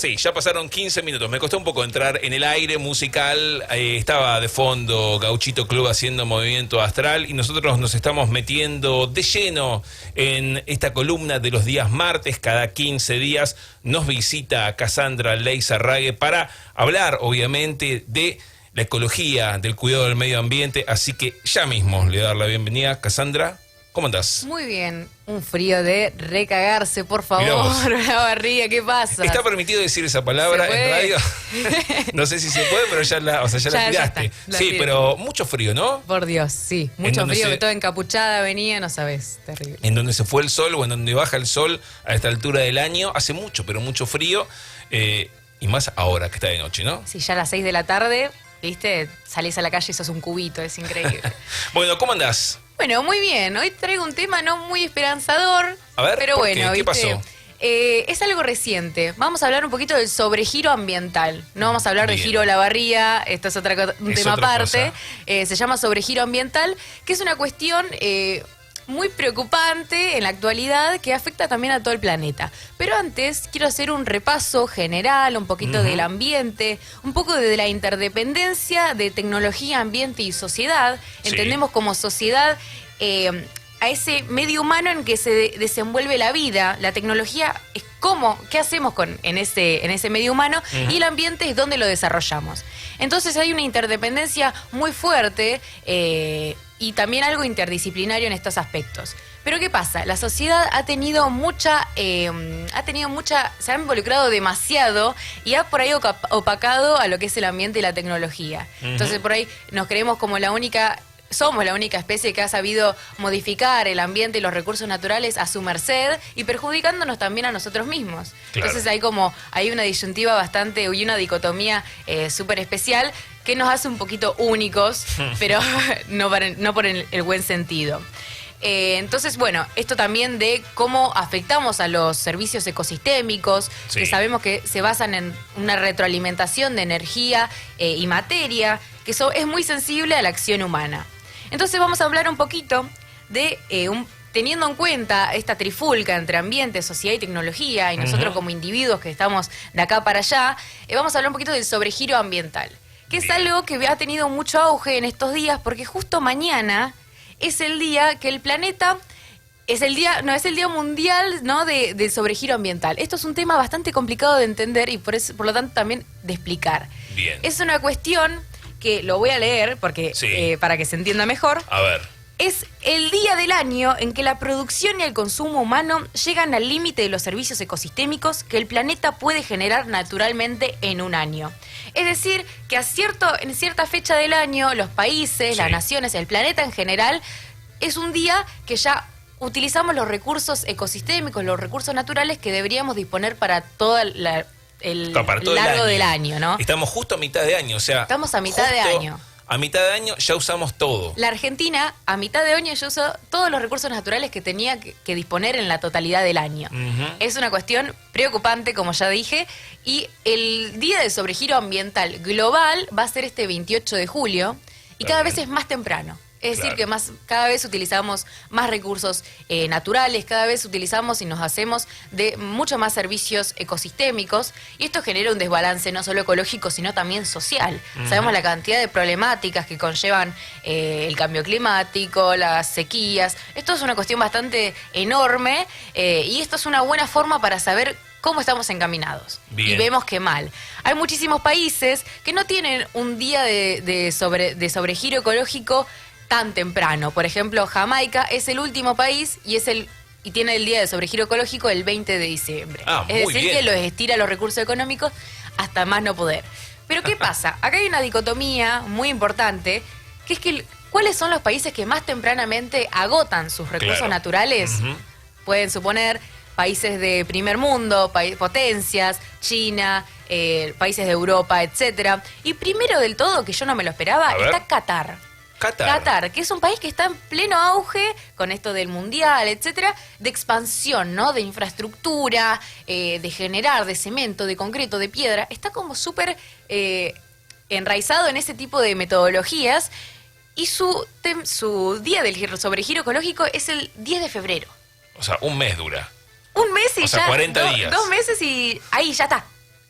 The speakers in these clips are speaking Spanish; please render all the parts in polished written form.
Sí, ya pasaron 15 minutos. Me costó un poco entrar en el aire musical. Estaba de fondo Gauchito Club haciendo movimiento astral y nosotros nos estamos metiendo de lleno en esta columna de los días martes. Cada 15 días nos visita Cassandra Leizarrague para hablar, obviamente, de la ecología, del cuidado del medio ambiente. Así que ya mismo le voy a dar la bienvenida. Cassandra, ¿cómo andás? Muy bien, un frío de recagarse, por favor, la barriga, ¿qué pasa? ¿Está permitido decir esa palabra en radio? No sé si se puede, pero ya la tiraste. Ya está, sí, pero mucho frío, ¿no? Por Dios, sí, mucho frío, que toda encapuchada venía, no sabés, terrible. En donde se fue el sol o en donde baja el sol a esta altura del año, hace mucho, pero mucho frío, y más ahora que está de noche, ¿no? Sí, ya a las 6 de la tarde, viste, salís a la calle y sos un cubito, es increíble. Bueno, ¿cómo andás? Bueno, muy bien. Hoy traigo un tema no muy esperanzador. A ver, pero bueno, ¿qué pasó? Es algo reciente. Vamos a hablar un poquito del sobregiro ambiental. No vamos a hablar de giro Olavarría, esto es un tema aparte. Se llama sobregiro ambiental, que es una cuestión muy preocupante en la actualidad que afecta también a todo el planeta. Pero antes quiero hacer un repaso general, un poquito del ambiente, un poco de la interdependencia de tecnología, ambiente y sociedad. Sí. Entendemos como sociedad a ese medio humano en que se desenvuelve la vida. La tecnología es qué hacemos en ese medio humano, y el ambiente es donde lo desarrollamos. Entonces hay una interdependencia muy fuerte y también algo interdisciplinario en estos aspectos. Pero ¿qué pasa? La sociedad ha tenido se ha involucrado demasiado y ha por ahí opacado a lo que es el ambiente y la tecnología. Entonces por ahí nos creemos como somos la única especie que ha sabido modificar el ambiente y los recursos naturales a su merced y perjudicándonos también a nosotros mismos. Claro. Entonces hay una disyuntiva y una dicotomía súper especial que nos hace un poquito únicos, pero no por el buen sentido. Entonces, bueno, esto también de cómo afectamos a los servicios ecosistémicos, sí, que sabemos que se basan en una retroalimentación de energía y materia, que es muy sensible a la acción humana. Entonces vamos a hablar un poquito de, teniendo en cuenta esta trifulca entre ambiente, sociedad y tecnología, y nosotros como individuos que estamos de acá para allá, vamos a hablar un poquito del sobregiro ambiental, que es algo que ha tenido mucho auge en estos días, porque justo mañana es el día que el planeta es el día mundial, ¿no?, del sobregiro ambiental. Esto es un tema bastante complicado de entender y por lo tanto también de explicar. Bien. Es una cuestión que lo voy a leer porque sí, para que se entienda mejor. A ver. Es el día del año en que la producción y el consumo humano llegan al límite de los servicios ecosistémicos que el planeta puede generar naturalmente en un año. Es decir, que en cierta fecha del año, los países, sí, las naciones, el planeta en general, es un día que ya utilizamos los recursos ecosistémicos, los recursos naturales que deberíamos disponer para todo el largo del año, ¿no? Estamos justo a mitad de año, o sea... Estamos a mitad de año. A mitad de año ya usamos todo. La Argentina, a mitad de año, ya usó todos los recursos naturales que tenía que disponer en la totalidad del año. Es una cuestión preocupante, como ya dije, y el Día de Sobregiro Ambiental Global va a ser este 28 de julio, y cada vez es más temprano. Es decir, que cada vez utilizamos más recursos naturales, cada vez utilizamos y nos hacemos de mucho más servicios ecosistémicos, y esto genera un desbalance no solo ecológico, sino también social. Sabemos la cantidad de problemáticas que conllevan el cambio climático, las sequías. Esto es una cuestión bastante enorme, y esto es una buena forma para saber cómo estamos encaminados. Bien. Y vemos que mal. Hay muchísimos países que no tienen un día de sobregiro ecológico tan temprano. Por ejemplo, Jamaica es el último país y tiene el día de sobregiro ecológico el 20 de diciembre. Es decir, que los estira los recursos económicos hasta más no poder. Pero ¿qué pasa? Acá hay una dicotomía muy importante, que es que ¿cuáles son los países que más tempranamente agotan sus recursos naturales? Pueden suponer países de primer mundo, potencias, China, países de Europa, etcétera. Y primero del todo, que yo no me lo esperaba, está Qatar. Qatar, que es un país que está en pleno auge con esto del mundial, etcétera, de expansión, ¿no? De infraestructura, de generar, de cemento, de concreto, de piedra. Está como súper enraizado en ese tipo de metodologías, y su día del sobregiro ecológico es el 10 de febrero. O sea, un mes dura. Un mes y o sea, ya. 40 días. 2 meses y ahí ya está.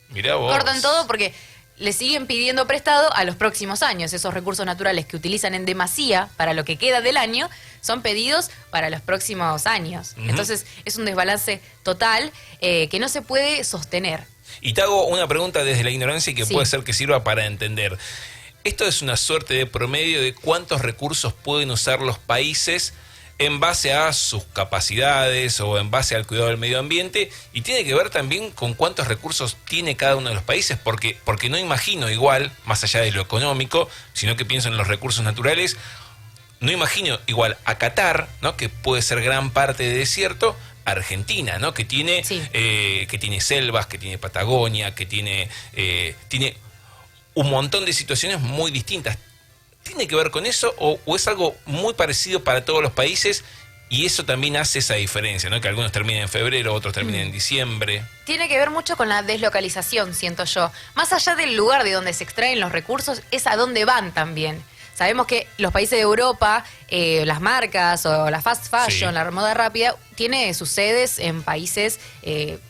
Mirá vos. Cortan todo porque le siguen pidiendo prestado a los próximos años. Esos recursos naturales que utilizan en demasía para lo que queda del año son pedidos para los próximos años. Entonces es un desbalance total que no se puede sostener. Y te hago una pregunta desde la ignorancia y que puede ser que sirva para entender. Esto es una suerte de promedio de cuántos recursos pueden usar los países en base a sus capacidades o en base al cuidado del medio ambiente, y tiene que ver también con cuántos recursos tiene cada uno de los países, porque no imagino igual, más allá de lo económico, sino que pienso en los recursos naturales, no imagino igual a Qatar, ¿no?, que puede ser gran parte de desierto, Argentina, ¿no?, que tiene selvas, que tiene Patagonia, que tiene un montón de situaciones muy distintas. ¿Tiene que ver con eso o es algo muy parecido para todos los países y eso también hace esa diferencia, ¿no?, que algunos terminen en febrero, otros terminen en diciembre? Tiene que ver mucho con la deslocalización, siento yo. Más allá del lugar de donde se extraen los recursos, es a dónde van también. Sabemos que los países de Europa, las marcas o la fast fashion, la moda rápida, tiene sus sedes en países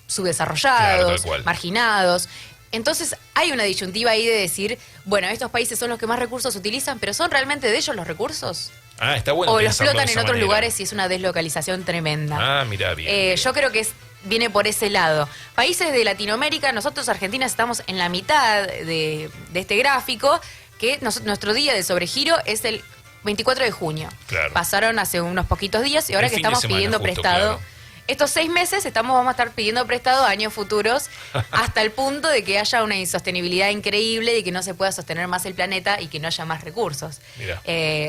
subdesarrollados, marginados. Entonces hay una disyuntiva ahí de decir, bueno, estos países son los que más recursos utilizan, pero ¿son realmente de ellos los recursos? Está bueno. O los explotan en otros lugares y es una deslocalización tremenda. Mirá, bien. Yo creo que viene por ese lado. Países de Latinoamérica, nosotros Argentina estamos en la mitad de este gráfico, que nuestro día de sobregiro es el 24 de junio. Claro. Pasaron hace unos poquitos días y ahora que estamos pidiendo prestado... Claro. Estos 6 meses vamos a estar pidiendo prestado a años futuros hasta el punto de que haya una insostenibilidad increíble y que no se pueda sostener más el planeta y que no haya más recursos.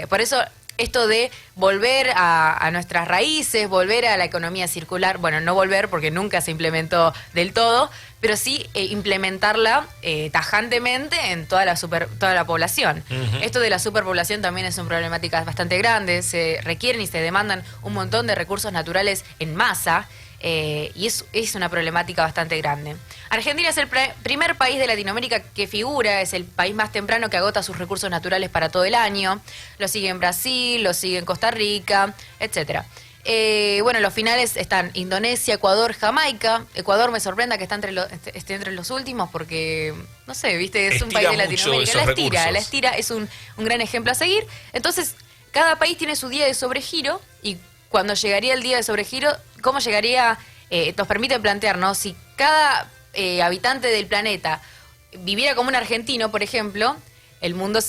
Por eso esto de volver a nuestras raíces, volver a la economía circular, bueno, no volver porque nunca se implementó del todo, pero sí implementarla tajantemente en toda la población. Esto de la superpoblación también es una problemática bastante grande, se requieren y se demandan un montón de recursos naturales en masa, y es una problemática bastante grande. Argentina es el primer país de Latinoamérica que figura, es el país más temprano que agota sus recursos naturales para todo el año. Lo sigue en Brasil, lo sigue en Costa Rica, etcétera. Bueno, los finales están Indonesia, Ecuador, Jamaica. Ecuador me sorprenda que esté entre los últimos porque, no sé, viste, es un país de Latinoamérica. La estira es un gran ejemplo a seguir. Entonces, cada país tiene su día de sobregiro y cuando llegaría el día de sobregiro, ¿cómo llegaría? Nos permite plantear, ¿no? Si cada habitante del planeta viviera como un argentino, por ejemplo, el mundo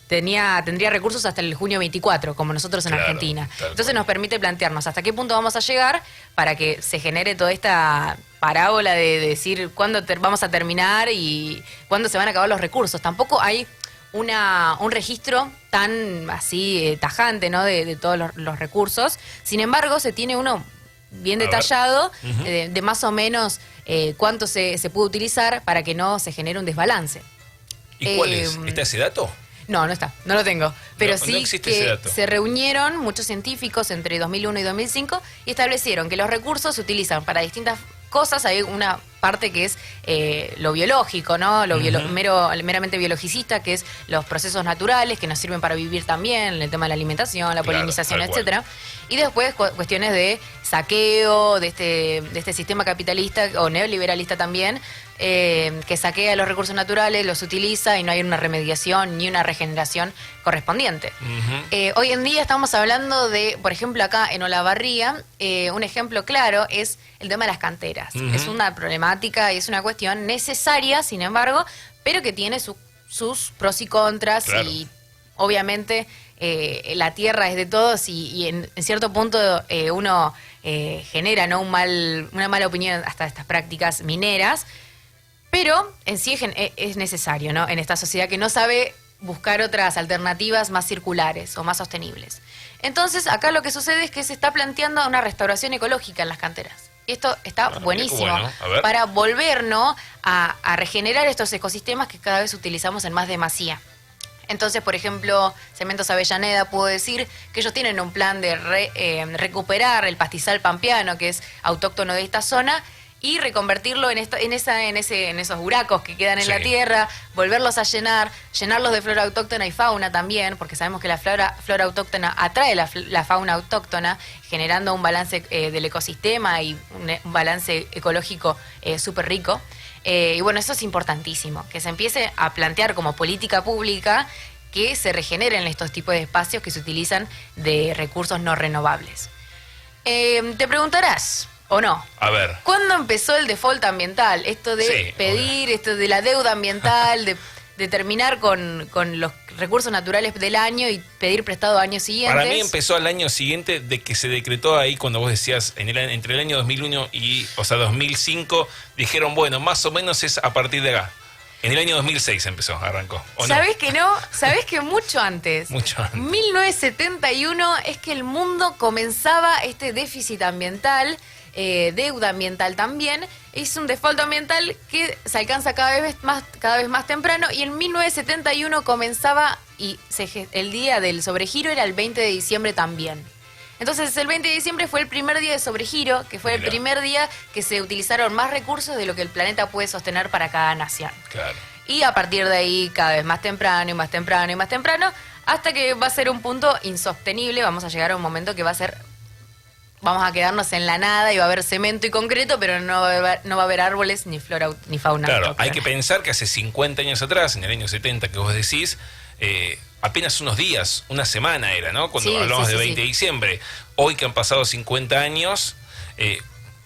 tendría recursos hasta el junio 24, como nosotros en Argentina. Entonces nos permite plantearnos hasta qué punto vamos a llegar para que se genere toda esta parábola de decir cuándo vamos a terminar y cuándo se van a acabar los recursos. Tampoco hay un registro tan así tajante, ¿no?, de todos los recursos. Sin embargo, se tiene uno bien detallado de más o menos cuánto se puede utilizar para que no se genere un desbalance. ¿Y cuál es? ¿Está ese dato? No está, no lo tengo. Pero no sí que se reunieron muchos científicos entre 2001 y 2005 y establecieron que los recursos se utilizan para distintas cosas. Hay una parte que es lo biológico, ¿no? Lo meramente biologicista, que es los procesos naturales que nos sirven para vivir también, el tema de la alimentación, la polinización, etcétera. Y después cuestiones de saqueo de este sistema capitalista o neoliberalista también, que saquea los recursos naturales, los utiliza y no hay una remediación ni una regeneración correspondiente. Hoy en día estamos hablando de, por ejemplo, acá en Olavarría, un ejemplo claro es el tema de las canteras. Es una problemática y es una cuestión necesaria, sin embargo, pero que tiene sus pros y contras. Y obviamente la tierra es de todos y en cierto punto uno genera, ¿no?, una mala opinión hasta estas prácticas mineras, pero en sí es necesario, ¿no?, en esta sociedad que no sabe buscar otras alternativas más circulares o más sostenibles. Entonces, acá lo que sucede es que se está planteando una restauración ecológica en las canteras. Esto está buenísimo para volver, ¿no?, a regenerar estos ecosistemas que cada vez utilizamos en más demasía. Entonces, por ejemplo, Cementos Avellaneda puedo decir que ellos tienen un plan de recuperar el pastizal pampeano, que es autóctono de esta zona, y reconvertirlo en esos buracos que quedan en la tierra, volverlos a llenarlos de flora autóctona y fauna también, porque sabemos que la flora autóctona atrae la fauna autóctona, generando un balance del ecosistema y un balance ecológico súper rico. Y bueno, eso es importantísimo, que se empiece a plantear como política pública que se regeneren estos tipos de espacios que se utilizan de recursos no renovables. Te preguntarás, ¿o no? A ver. ¿Cuándo empezó el default ambiental? Esto de pedir, esto de la deuda ambiental, de terminar con los recursos naturales del año y pedir prestado años siguientes. Para mí empezó al año siguiente de que se decretó ahí, cuando vos decías, entre el año 2001 y 2005, dijeron, bueno, más o menos es a partir de acá. En el año 2006 arrancó. ¿Sabés que no? ¿Sabés que mucho antes? Mucho antes. 1971 es que el mundo comenzaba este déficit ambiental, deuda ambiental también. Es un default ambiental que se alcanza cada vez más temprano, y en 1971 comenzaba, y el día del sobregiro era el 20 de diciembre también. Entonces el 20 de diciembre fue el primer día de sobregiro, que fue el primer día que se utilizaron más recursos de lo que el planeta puede sostener para cada nación. Claro. Y a partir de ahí cada vez más temprano y más temprano y más temprano, hasta que va a ser un punto insostenible. Vamos a llegar a un momento que vamos a quedarnos en la nada y va a haber cemento y concreto, pero no va a haber árboles ni flora ni fauna. Claro, hay que pensar que hace 50 años atrás, en el año 70 que vos decís, apenas unos días, una semana era, ¿no? Cuando hablamos de 20 de diciembre. Hoy que han pasado 50 años,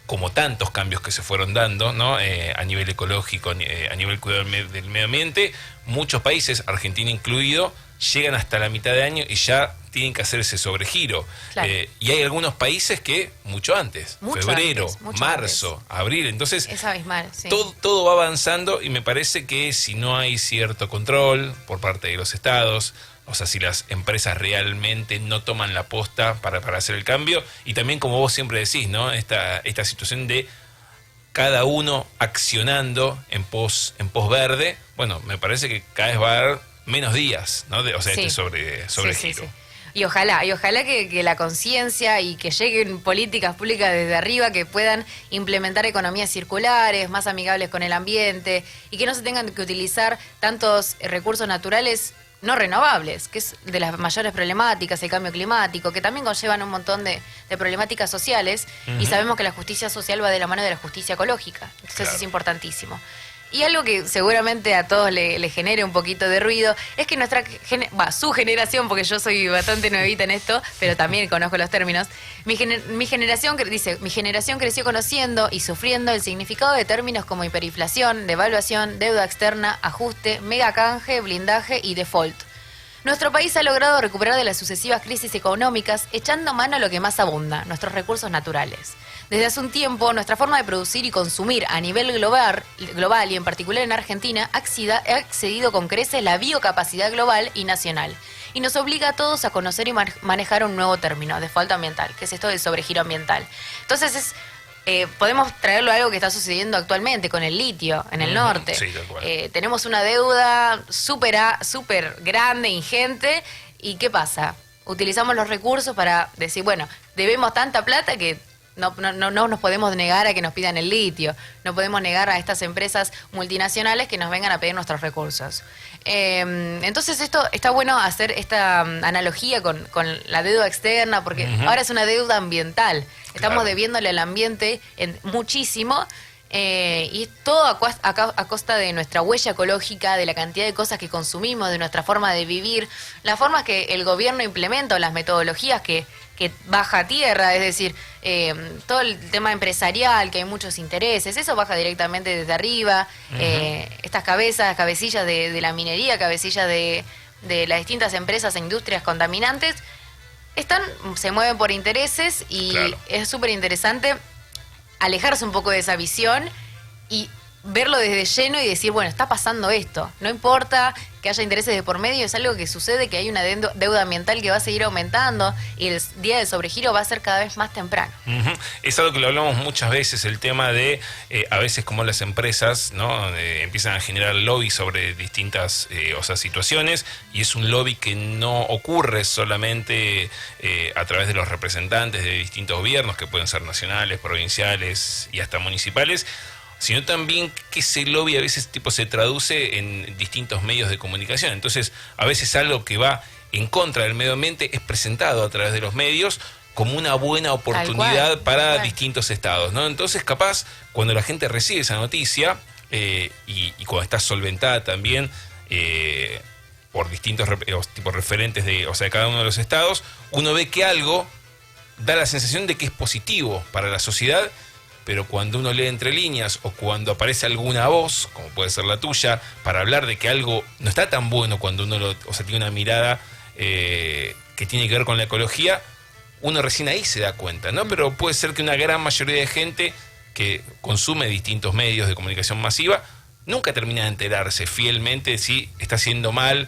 como tantos cambios que se fueron dando, ¿no? A nivel ecológico, a nivel cuidado del medio ambiente, muchos países, Argentina incluido, llegan hasta la mitad de año y ya tienen que hacer ese sobregiro. Claro. Y hay algunos países que mucho antes, febrero, marzo, abril. Entonces, es abismal, sí. todo va avanzando, y me parece que si no hay cierto control por parte de los estados, o sea, si las empresas realmente no toman la posta para hacer el cambio, y también, como vos siempre decís, ¿no? Esta situación de cada uno accionando en pos verde, bueno, me parece que cada vez va a haber menos días, ¿no? Este sobregiro. Sí. Y ojalá que la conciencia y que lleguen políticas públicas desde arriba que puedan implementar economías circulares, más amigables con el ambiente, y que no se tengan que utilizar tantos recursos naturales no renovables, que es de las mayores problemáticas, el cambio climático, que también conllevan un montón de problemáticas sociales, y sabemos que la justicia social va de la mano de la justicia ecológica. Entonces es importantísimo. Y algo que seguramente a todos le genere un poquito de ruido es que su generación, porque yo soy bastante nuevita en esto, pero también conozco los términos, mi generación creció conociendo y sufriendo el significado de términos como hiperinflación, devaluación, deuda externa, ajuste, mega canje, blindaje y default. Nuestro país ha logrado recuperar de las sucesivas crisis económicas echando mano a lo que más abunda, nuestros recursos naturales. Desde hace un tiempo, nuestra forma de producir y consumir a nivel global y en particular en Argentina ha excedido con creces la biocapacidad global y nacional, y nos obliga a todos a conocer y manejar un nuevo término, default ambiental, que es esto del sobregiro ambiental. Entonces podemos traerlo a algo que está sucediendo actualmente con el litio en el norte. Sí, tal cual. Tenemos una deuda súper grande, ingente, y ¿qué pasa? Utilizamos los recursos para decir, bueno, debemos tanta plata que no nos podemos negar a que nos pidan el litio, no podemos negar a estas empresas multinacionales que nos vengan a pedir nuestros recursos. Entonces esto está bueno hacer esta analogía con la deuda externa, porque ahora es una deuda ambiental. Estamos debiéndole al ambiente muchísimo, y todo a costa de nuestra huella ecológica, de la cantidad de cosas que consumimos, de nuestra forma de vivir, las formas que el gobierno implementa, las metodologías que baja a tierra, es decir, todo el tema empresarial, que hay muchos intereses, eso baja directamente desde arriba. Estas cabecillas de la minería, cabecillas de las distintas empresas e industrias contaminantes, se mueven por intereses, y es súper interesante alejarse un poco de esa visión y verlo desde lleno y decir, bueno, está pasando esto. No importa que haya intereses de por medio, es algo que sucede, que hay una deuda ambiental que va a seguir aumentando, y el día del sobregiro va a ser cada vez más temprano. Es algo que lo hablamos muchas veces, el tema de a veces como las empresas, ¿no? Empiezan a generar lobby sobre distintas situaciones, y es un lobby que no ocurre solamente a través de los representantes de distintos gobiernos, que pueden ser nacionales, provinciales y hasta municipales, sino también que ese lobby a veces se traduce en distintos medios de comunicación. Entonces, a veces algo que va en contra del medio ambiente es presentado a través de los medios como una buena oportunidad para distintos estados, ¿no? Entonces, capaz, cuando la gente recibe esa noticia, y cuando está solventada también por distintos tipos referentes de cada uno de los estados, uno ve que algo da la sensación de que es positivo para la sociedad, pero cuando uno lee entre líneas o cuando aparece alguna voz, como puede ser la tuya, para hablar de que algo no está tan bueno cuando uno tiene una mirada que tiene que ver con la ecología, uno recién ahí se da cuenta, ¿no? Pero puede ser que una gran mayoría de gente que consume distintos medios de comunicación masiva nunca termina de enterarse fielmente de si está haciendo mal,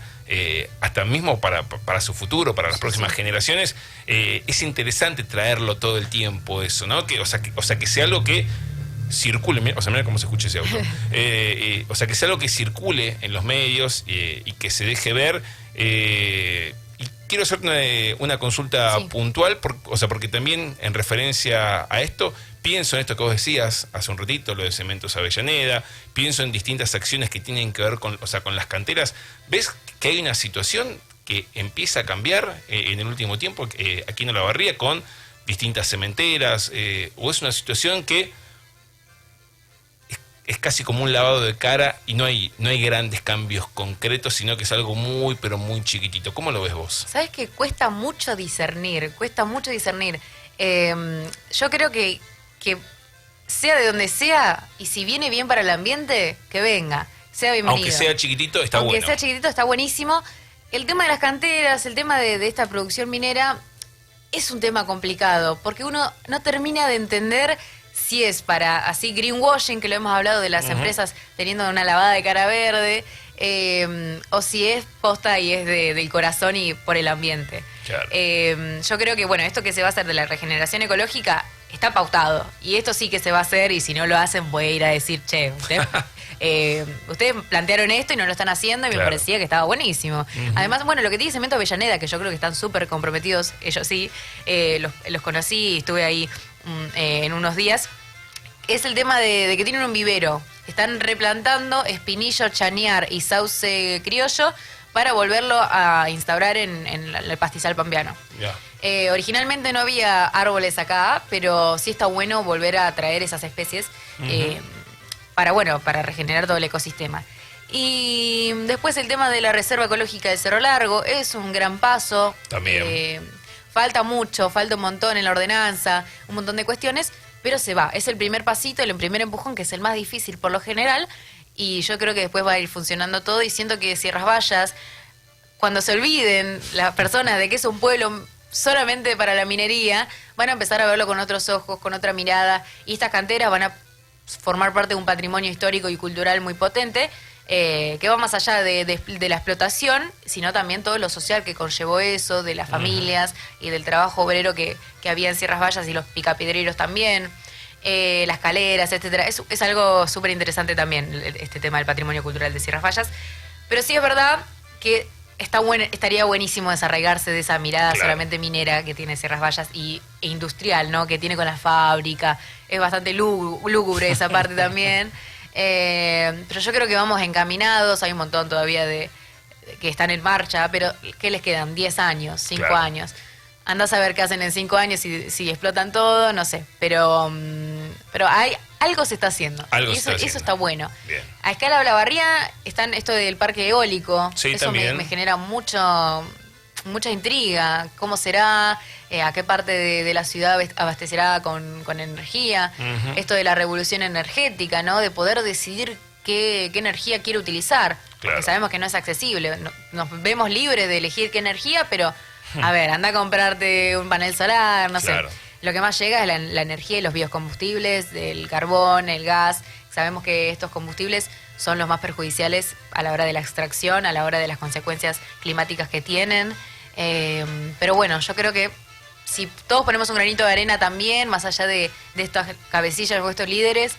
hasta mismo para su futuro, para las próximas generaciones. Es interesante traerlo todo el tiempo eso, ¿no? Que sea algo que circule, mira cómo se escucha ese auto. Que sea algo que circule en los medios y que se deje ver. Y quiero hacer una consulta puntual, porque también en referencia a esto, pienso en esto que vos decías hace un ratito, lo de Cementos Avellaneda, pienso en distintas acciones que tienen que ver con las canteras. ¿Ves que hay una situación que empieza a cambiar en el último tiempo aquí en Olavarría con distintas cementeras? ¿O es una situación que es casi como un lavado de cara y no hay grandes cambios concretos, sino que es algo muy, pero muy chiquitito? ¿Cómo lo ves vos? Sabes que cuesta mucho discernir. Yo creo que sea de donde sea, y si viene bien para el ambiente, que venga, sea bienvenido. Aunque sea chiquitito, está bueno. Aunque sea chiquitito, está buenísimo. El tema de las canteras, el tema de esta producción minera, es un tema complicado, porque uno no termina de entender si es para así greenwashing, que lo hemos hablado de las empresas teniendo una lavada de cara verde, o si es posta y es del corazón y por el ambiente. Claro. Yo creo que, bueno, esto que se va a hacer de la regeneración ecológica está pautado, y esto sí que se va a hacer, y si no lo hacen voy a ir a decir, che, ustedes plantearon esto y no lo están haciendo, y me parecía que estaba buenísimo. Además, bueno, lo que tiene Cemento Avellaneda, que yo creo que están súper comprometidos, ellos sí, los conocí, estuve ahí en unos días, es el tema de que tienen un vivero. Están replantando espinillo, chañar y sauce criollo para volverlo a instaurar en el pastizal pampeano. Originalmente no había árboles acá, pero sí está bueno volver a traer esas especies para regenerar todo el ecosistema. Y después el tema de la Reserva Ecológica de Cerro Largo es un gran paso. También. Falta mucho, falta un montón en la ordenanza, un montón de cuestiones, pero se va. Es el primer pasito, el primer empujón, que es el más difícil por lo general, y yo creo que después va a ir funcionando todo, y siento que Sierras Vallas, cuando se olviden las personas de que es un pueblo solamente para la minería, van a empezar a verlo con otros ojos, con otra mirada, y estas canteras van a formar parte de un patrimonio histórico y cultural muy potente, que va más allá de la explotación, sino también todo lo social que conllevó eso, de las familias y del trabajo obrero que había en Sierras Vallas, y los picapiedreros también, las caleras, etcétera. Es algo súper interesante también este tema del patrimonio cultural de Sierras Vallas, pero sí es verdad que estaría buenísimo desarraigarse de esa mirada solamente minera que tiene Sierras Vallas e industrial, ¿no? Que tiene con la fábrica. Es bastante lúgubre esa parte también. Pero yo creo que vamos encaminados. Hay un montón todavía que están en marcha, pero ¿qué les quedan? 10 años, 5 años. Andás a ver qué hacen en 5 años, si explotan todo, no sé. Pero algo se está haciciendo. Eso está bueno. Bien. A escala Olavarría están esto del parque eólico. Sí, eso también. Me genera mucha intriga. ¿Cómo será? ¿A qué parte de la ciudad abastecerá con energía? Esto de la revolución energética, ¿no? De poder decidir qué energía quiere utilizar. Porque sabemos que no es accesible. Nos vemos libres de elegir qué energía, pero, a ver, anda a comprarte un panel solar, no sé. Lo que más llega es la energía y los biocombustibles, el carbón, el gas. Sabemos que estos combustibles son los más perjudiciales a la hora de la extracción, a la hora de las consecuencias climáticas que tienen. Pero bueno, yo creo que si todos ponemos un granito de arena también, más allá de estas cabecillas o estos líderes,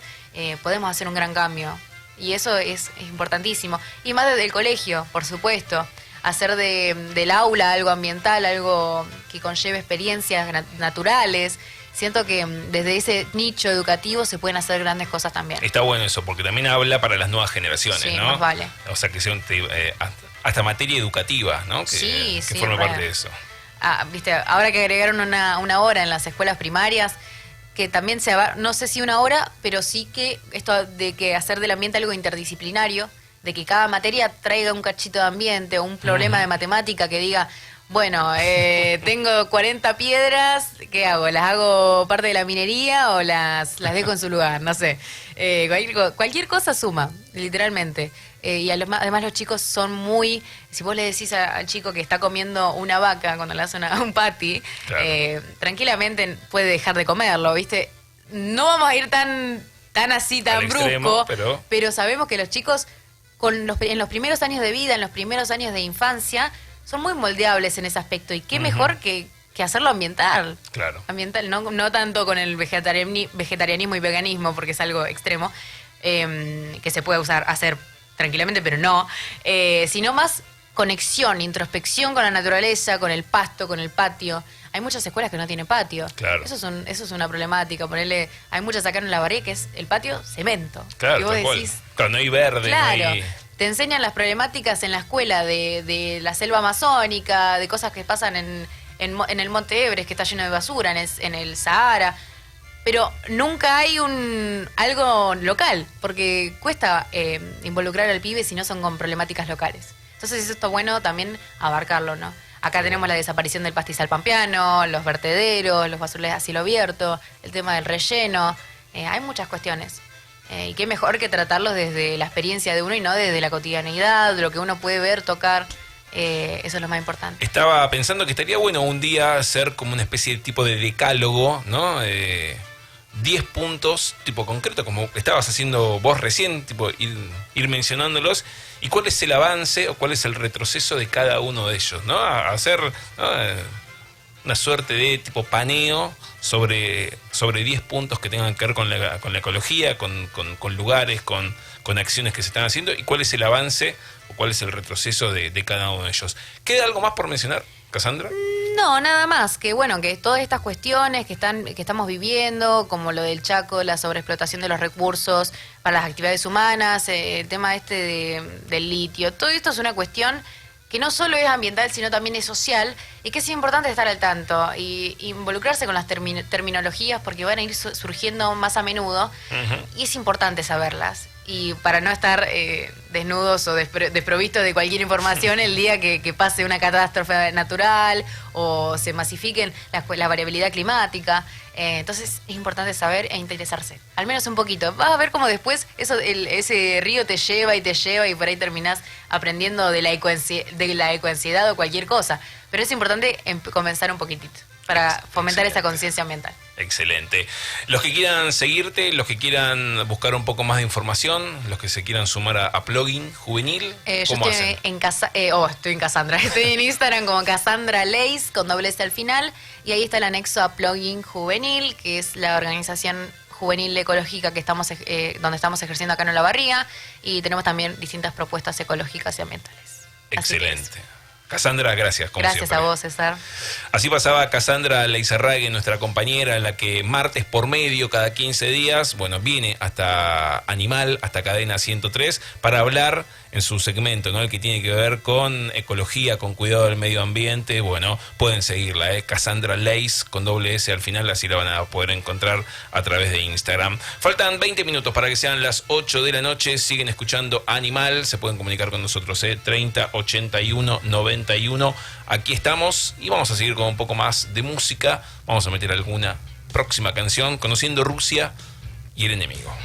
podemos hacer un gran cambio. Y eso es importantísimo. Y más desde el colegio, por supuesto. Hacer del aula algo ambiental, algo que conlleve experiencias naturales. Siento que desde ese nicho educativo se pueden hacer grandes cosas también. Está bueno eso, porque también habla para las nuevas generaciones, sí, ¿no? Más vale. O sea, que sea hasta materia educativa, ¿no? Que forme parte de eso. Viste, ahora que agregaron una hora en las escuelas primarias, que también no sé si una hora, pero sí que esto de que hacer del ambiente algo interdisciplinario, de que cada materia traiga un cachito de ambiente o un problema de matemática que diga, bueno, tengo 40 piedras, ¿qué hago? ¿Las hago parte de la minería o las dejo en su lugar? No sé. Cualquier cosa suma, literalmente. Y además los chicos son muy... Si vos le decís al chico que está comiendo una vaca cuando le hacen un patty, claro, tranquilamente puede dejar de comerlo, ¿viste? No vamos a ir tan así, tan brusco, extremo, pero sabemos que los chicos en los primeros años de vida, en los primeros años de infancia, son muy moldeables en ese aspecto. Y qué mejor que hacerlo ambiental. Claro. Ambiental, no tanto con el vegetarianismo y veganismo, porque es algo extremo, que se puede hacer tranquilamente, pero no. Sino más conexión, introspección con la naturaleza, con el pasto, con el patio. Hay muchas escuelas que no tienen patio. Claro. Eso es una problemática. Hay muchas acá en La Barría que es el patio cemento. Claro, y vos decís, cuando hay verde, claro, no hay... Te enseñan las problemáticas en la escuela de la selva amazónica, de cosas que pasan en el Monte Everest, que está lleno de basura, en el Sahara. Pero nunca hay algo local, porque cuesta involucrar al pibe si no son con problemáticas locales. Entonces eso está bueno también abarcarlo, ¿no? Acá tenemos la desaparición del pastizal pampeano, los vertederos, los basureros a cielo abierto, el tema del relleno. Hay muchas cuestiones. Y qué mejor que tratarlos desde la experiencia de uno y no desde la cotidianeidad, lo que uno puede ver, tocar. Eso es lo más importante. Estaba pensando que estaría bueno un día hacer como una especie de tipo de decálogo, ¿no? 10 puntos, tipo concreto, como estabas haciendo vos recién, tipo ir mencionándolos, y cuál es el avance o cuál es el retroceso de cada uno de ellos, ¿no? Hacer, ¿no?, una suerte de tipo paneo sobre 10 puntos que tengan que ver con la ecología, con lugares, con acciones que se están haciendo, y cuál es el avance o cuál es el retroceso de cada uno de ellos. ¿Queda algo más por mencionar, Cassandra? No, nada más, que bueno, que todas estas cuestiones que estamos viviendo, como lo del Chaco, la sobreexplotación de los recursos para las actividades humanas, el tema del litio, todo esto es una cuestión que no solo es ambiental, sino también es social, y que es importante estar al tanto y involucrarse con las terminologías, porque van a ir surgiendo más a menudo, y es importante saberlas. Y para no estar desnudos o desprovistos de cualquier información el día que pase una catástrofe natural o se masifiquen la variabilidad climática. Entonces es importante saber e interesarse, al menos un poquito. Vas a ver cómo después ese río te lleva y por ahí terminás aprendiendo de la ecoansiedad o cualquier cosa. Pero es importante comenzar un poquitito para fomentar esa conciencia ambiental. Excelente. Los que quieran seguirte, los que quieran buscar un poco más de información, los que se quieran sumar a Plugin Juvenil, ¿cómo yo estoy estoy en Cassandra. Estoy en Instagram como Cassandra Leis, con doble S al final, y ahí está el anexo a Plugin Juvenil, que es la organización juvenil ecológica que donde estamos ejerciendo acá en La Barría, y tenemos también distintas propuestas ecológicas y ambientales. Excelente. Cassandra, gracias, como gracias siempre. A vos, César. Así pasaba Cassandra Leizarrague, nuestra compañera, la que martes por medio, cada 15 días, viene hasta Animal, hasta Cadena 103, para hablar en su segmento, ¿no?, el que tiene que ver con ecología, con cuidado del medio ambiente. Pueden seguirla, Cassandra Leis, con doble S al final, así la van a poder encontrar a través de Instagram. Faltan 20 minutos para que sean las 8 de la noche, siguen escuchando Animal, se pueden comunicar con nosotros, 30 81 91. Aquí estamos y vamos a seguir con un poco más de música. Vamos a meter alguna próxima canción, Conociendo Rusia y el enemigo.